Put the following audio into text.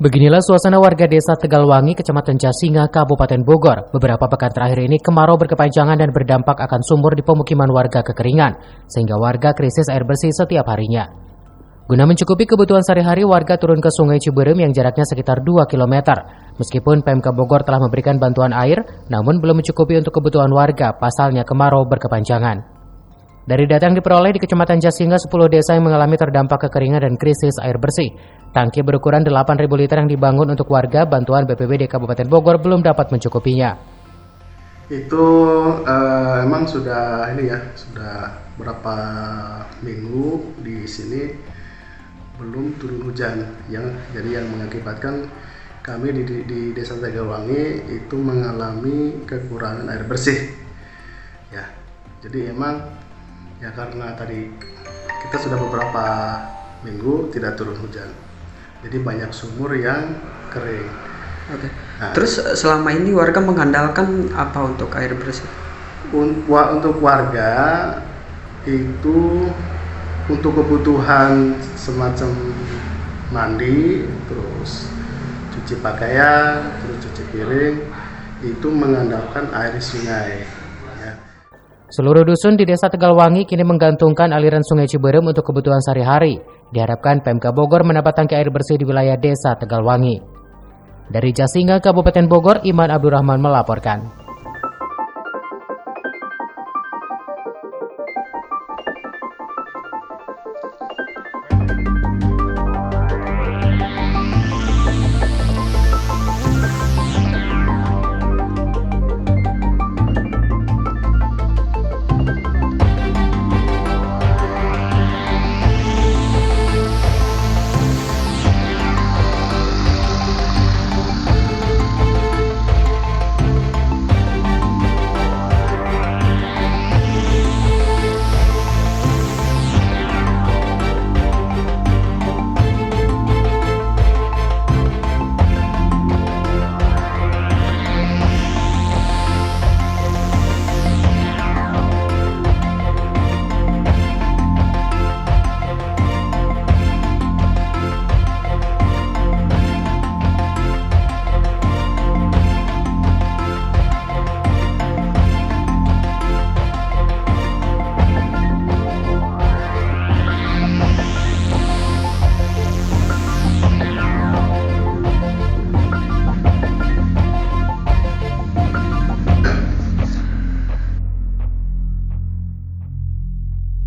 Beginilah suasana warga desa Tegalwangi, Kecamatan Jasinga, Kabupaten Bogor. Beberapa pekan terakhir ini kemarau berkepanjangan dan berdampak akan sumur di pemukiman warga kekeringan, sehingga warga krisis air bersih setiap harinya. Guna mencukupi kebutuhan sehari-hari, warga turun ke Sungai Ciberem yang jaraknya sekitar 2 km. Meskipun Pemkab Bogor telah memberikan bantuan air, namun belum mencukupi untuk kebutuhan warga, pasalnya kemarau berkepanjangan. Dari data yang diperoleh di Kecamatan Jasinga, 10 desa yang mengalami terdampak kekeringan dan krisis air bersih. Tangki berukuran 8.000 liter yang dibangun untuk warga, bantuan BPBD Kabupaten Bogor belum dapat mencukupinya. Itu emang sudah sudah berapa minggu di sini belum turun hujan, jadi yang mengakibatkan kami di Desa Tegalwangi itu mengalami kekurangan air bersih. Ya, jadi emang karena tadi kita sudah beberapa minggu tidak turun hujan, jadi banyak sumur yang kering. Oke. Nah, terus selama ini warga mengandalkan apa untuk air bersih? Untuk warga itu untuk kebutuhan semacam mandi, terus cuci pakaian, terus cuci piring, itu mengandalkan air sungai. Seluruh dusun di Desa Tegalwangi kini menggantungkan aliran Sungai Ciberem untuk kebutuhan sehari-hari. Diharapkan Pemkab Bogor mendapat tangki air bersih di wilayah Desa Tegalwangi. Dari Jasinga, Kabupaten Bogor, Iman Abdurrahman melaporkan.